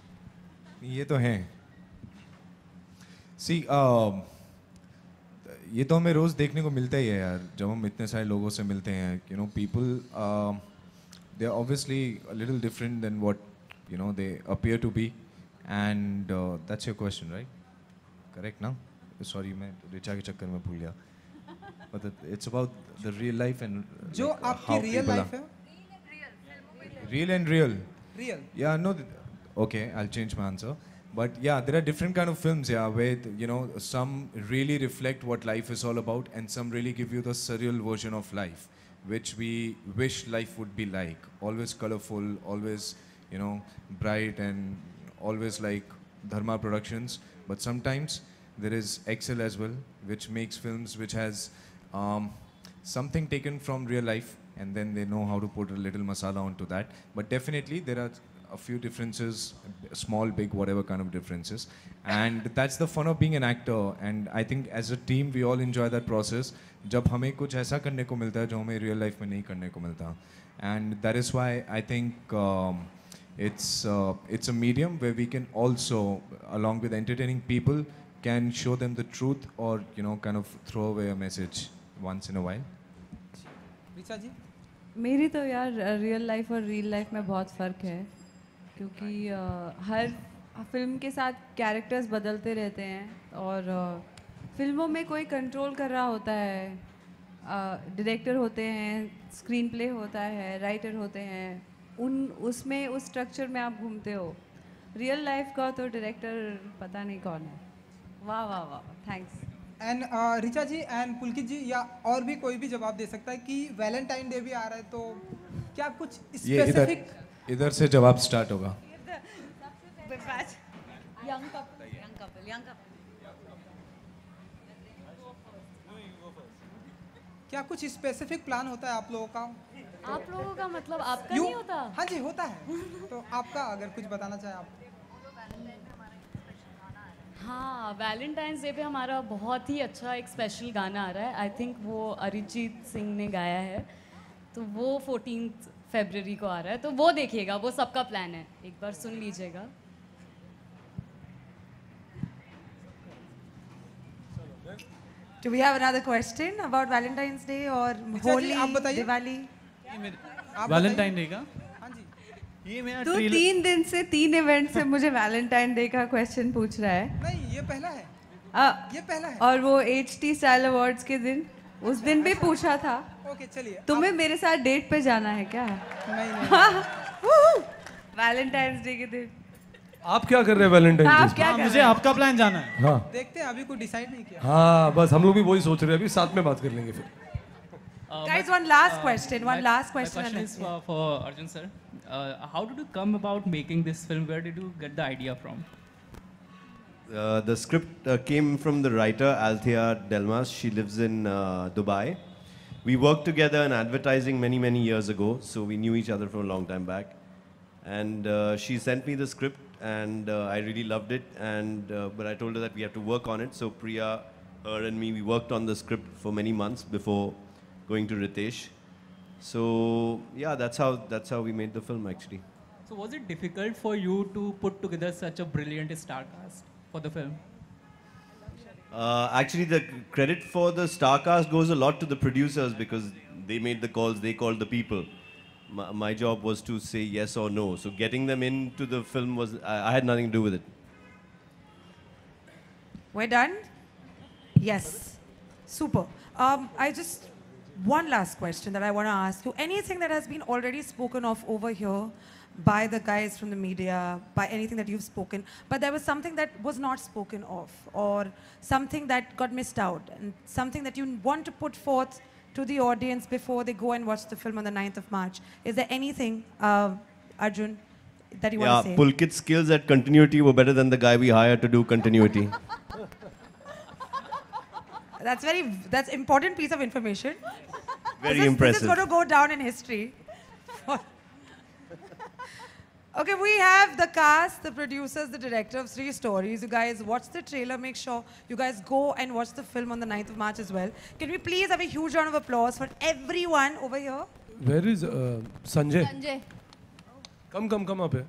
G: ये तो हैं। See, ये तो हमें रोज़ देखने को मिलता ही है यार, जब हम इतने सारे लोगों से मिलते हैं। People, they are obviously a little different than what they appear to be, and that's your question, right? Correct now? Sorry, मैं रिचा के चक्कर में भूल गया। But it's about the real life and
O: जो आपकी real life है।
G: Real and real.
O: Real.
G: Yeah, no. Okay, I'll change my answer. But yeah, there are different kind of films, yeah, where some really reflect what life is all about, and some really give you the surreal version of life, which we wish life would be like. Always colorful, always bright, and always like Dharma Productions. But sometimes there is Excel as well, which makes films which has something taken from real life, and then they know how to put a little masala onto that. But definitely there are a few differences, small, big, whatever kind of differences. And that's the fun of being an actor. And I think as a team, we all enjoy that process. जब हमें कुछ ऐसा करने को मिलता है जो हमें real life में नहीं करने को मिलता. And that is why I think it's a medium where we can also, along with entertaining people, can show them the truth, or kind of throw away a message once in a while.
O: Richa जी,
H: मेरी तो यार real life और real life में बहुत फ़र्क है, क्योंकि हर film के साथ कैरेक्टर्स बदलते रहते हैं, और फिल्मों में कोई कंट्रोल कर रहा होता है, डायरेक्टर होते हैं, स्क्रीन प्ले होता है, राइटर होते हैं, उसमें उस स्ट्रक्चर में आप घूमते हो। रियल लाइफ का तो डायरेक्टर पता नहीं कौन है। वाह वाह वाह, thanks.
O: And Richa ji and Pulkit ji, या और भी कोई भी जवाब दे सकता है कि वैलेंटाइन डे भी आ रहा है, तो क्या कुछ स्पेसिफिक?
G: इधर से जवाब स्टार्ट होगा।
J: Young couple.
O: क्या कुछ स्पेसिफिक प्लान होता है आप लोगों का?
K: आप लोगों का मतलब आपका नहीं होता?
O: हाँ जी होता है। तो आपका अगर कुछ बताना चाहें आप।
K: हाँ, वैलेंटाइंस डे पे हमारा बहुत ही अच्छा एक स्पेशल गाना आ रहा है। आई थिंक वो अरिजीत सिंह ने गाया है, तो वो 14 फरवरी को आ रहा है, तो वो देखिएगा, वो सबका प्लान है, एक बार सुन लीजिएगा।
C: Do we have another question about Valentine's Day or Holi, Diwali?
L: Valentine day का?
H: ये मेरा तो 3 दिन से 3 इवेंट से मुझे वैलेंटाइन डे का क्वेश्चन पूछ रहा है।
O: नहीं, ये पहला है। ये पहला है।
H: और वो HT स्टाइल अवार्ड्स के दिन, उस दिन भी पूछा था।
O: ओके चलिए।
H: तुम्हें मेरे साथ डेट पे जाना है क्या?
O: नहीं।
H: वैलेंटाइंस डे के दिन।
D: आप क्या कर रहे हैं वैलेंटाइन डे?
H: आप क्या कर रहे हैं?
L: मुझे आपका प्लान जाना है।
D: हाँ
O: देखते हैं, अभी कोई डिसाइड नहीं किया।
D: हाँ बस हम लोग भी वही सोच रहे हैं, अभी साथ में बात कर लेंगे फिर।
C: Guys, one last question. One last question.
M: My question is for Arjun sir. How did you come about making this film? Where did you get the idea from?
F: The script came from the writer Althea Delmas. She lives in Dubai. We worked together in advertising many years ago, so we knew each other from a long time back. And she sent me the script, and I really loved it. And but I told her that we have to work on it. So Priya, her, and me, we worked on the script for many months before going to Ritesh. So yeah, that's how we made the film actually.
M: So was it difficult for you to put together such a brilliant star cast for the film?
F: Actually, the credit for the star cast goes a lot to the producers because they made the calls, they called the people. My job was to say yes or no. So getting them into the film was, I had nothing to do with it.
C: We're done? Yes. Super. One last question that I want to ask you. Anything that has been already spoken of over here by the guys from the media, by anything that you've spoken, but there was something that was not spoken of, or something that got missed out, and something that you want to put forth to the audience before they go and watch the film on the 9th of March. Is there anything, Arjun, that you want to say?
F: Pulkit's skills at continuity were better than the guy we hired to do continuity.
C: That's important piece of information.
F: Very impressive.
C: This is going to go down in history. Okay, we have the cast, the producers, the director of 3 Stories. You guys watch the trailer. Make sure you guys go and watch the film on the 9th of March as well. Can we please have a huge round of applause for everyone over here?
D: Where is Sanjay?
Q: Sanjay.
D: Come up here.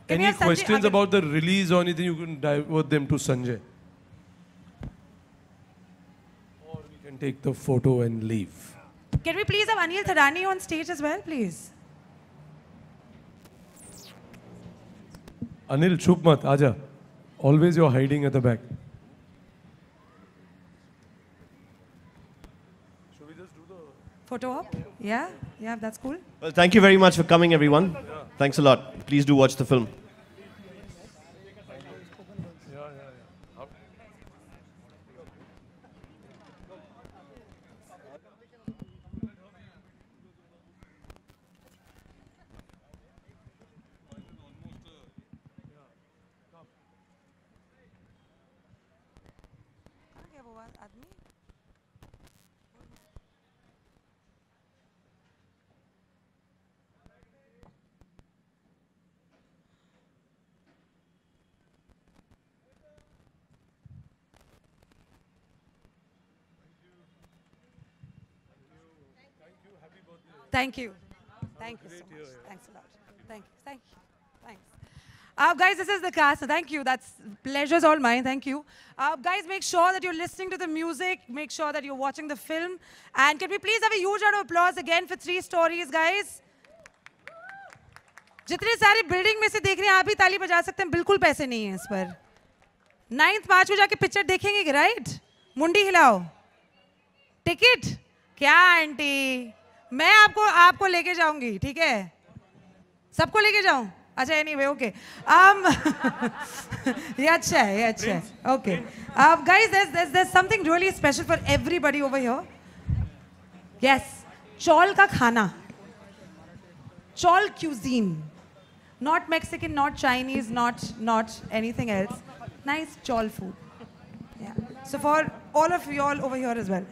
C: Can we
D: Any
C: have Sanjay
D: questions
C: again?
D: about the release or anything, you can divert them to Sanjay. Or we can take the photo and leave.
C: Can we please have Anil Thadani on stage as well, please?
D: Anil, chup mat, aaja. Always you're hiding at the back. Should we just do the
C: Photo op? Yeah, that's cool.
F: Well, thank you very much for coming, everyone. Thanks a lot. Please do watch the film.
C: Thank you. Thank you so much. Thanks a lot. Thank you. Thanks. Guys, this is the cast. Thank you. That's pleasure's all mine. Thank you. Guys, make sure that you're listening to the music. Make sure that you're watching the film. And can we please have a huge round of applause again for 3 Stories, guys? जितने सारे building में से देख रहे हैं आप भी ताली बजा सकते हैं, बिल्कुल पैसे नहीं है इस पर। 9th मार्च को जाके पिक्चर देखेंगे, राइट? मुंडी हिलाओ। टिकट क्या आंटी, मैं आपको लेके जाऊंगी, ठीक है? सबको लेके जाऊं? अच्छा, एनीवे, ओके। ये अच्छा है, okay. Guys, there's something really special for everybody over here. Yes, चौल का खाना, चौल cuisine, not Mexican, not Chinese, not anything else. Nice chol food. Yeah. So for all of you all over here as well.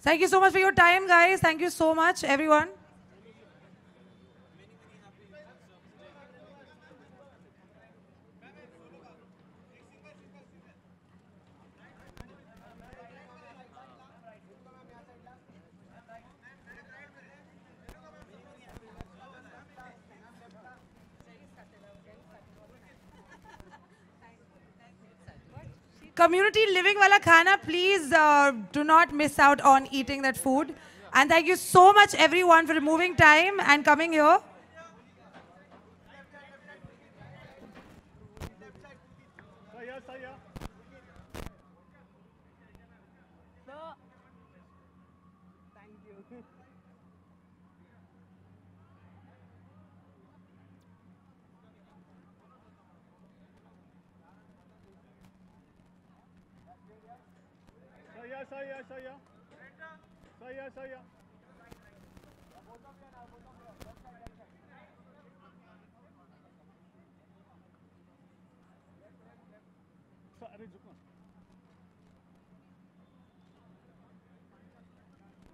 C: Thank you so much for your time, guys. Thank you so much, everyone. Community living wala khana, please do not miss out on eating that food. And thank you so much everyone for removing time and coming here.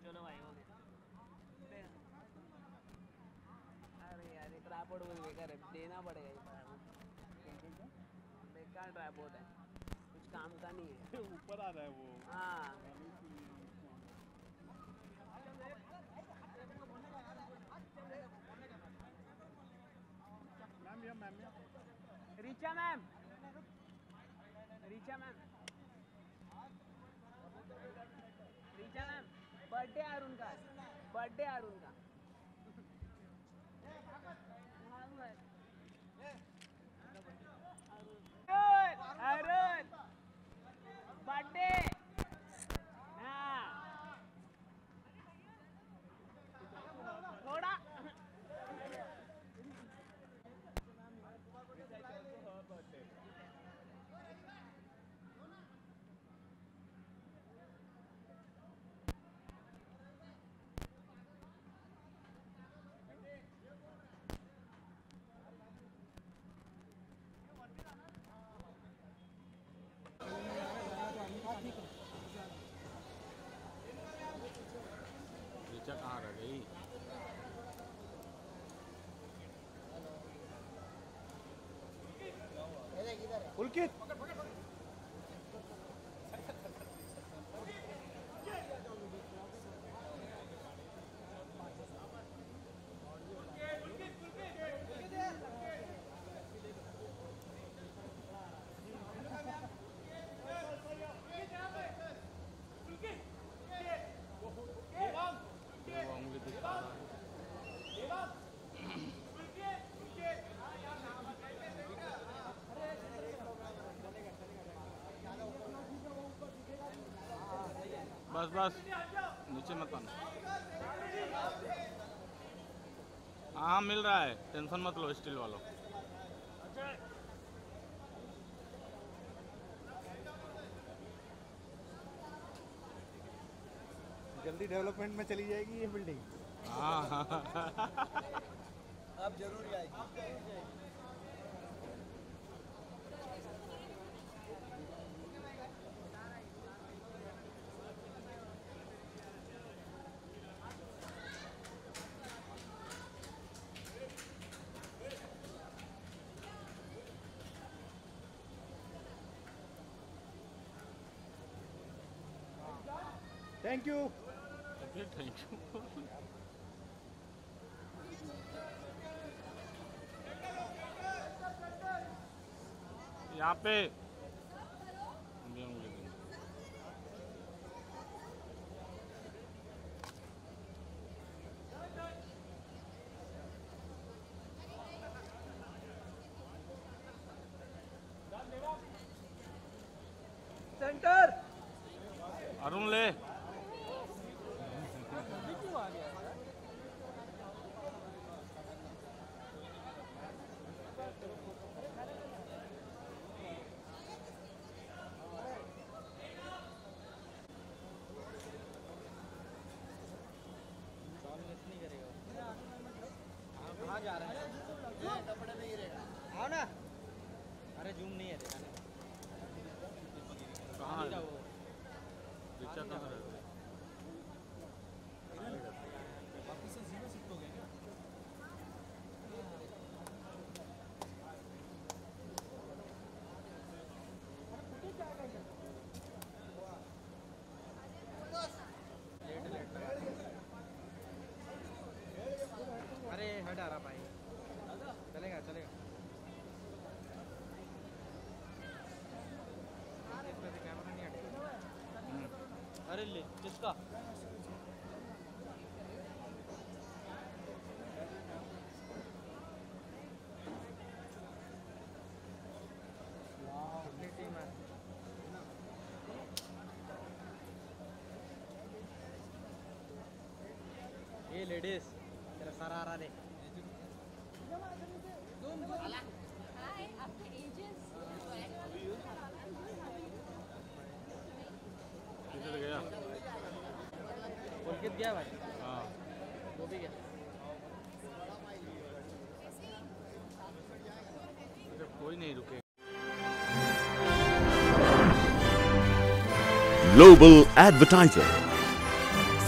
B: चलो भाई हो गया अरे यार ये tripod वो बेकार है देना पड़ेगा ये बेकार ट्राइपॉड है कुछ काम का नहीं है ऊपर आ रहा है वो हाँ ma'am Richa ma'am Richa ma'am birthday Arun का बर्थडे अरुण का अरुण बर्थडे थोड़ा
U: रीचा कहाँ रह गई
B: पुलकित
U: बस बस नीचे मत आना हाँ मिल रहा है टेंशन मत लो स्टील वालों
B: जल्दी डेवलपमेंट में चली जाएगी ये बिल्डिंग
U: हाँ
B: अब जरूर आएगी थैंक यू
U: थैंक यू यहाँ पे
B: सेंटर
U: अरुण ले
B: कहाँ जा रहा है कपड़े पे गिरेगा आओ ना अरे जूम नहीं है देखा
U: कहाँ है रीचा कहाँ है
B: ऑरेंज ले किसका ये लेडीज तेरा सारा आ रहा है
U: किधर गया
B: पुलकित गया भाई
U: हाँ
B: वो भी गया
U: कोई नहीं रुके
A: Global Advertiser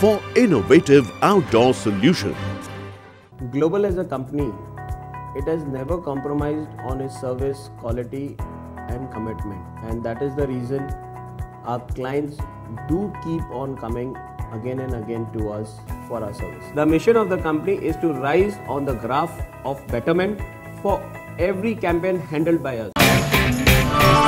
A: for innovative outdoor solutions.
V: Global as a company, it has never compromised on its service quality and commitment, and that is the reason our clients do keep on coming again and again to us for our service. The mission of the company is to rise on the graph of betterment for every campaign handled by us.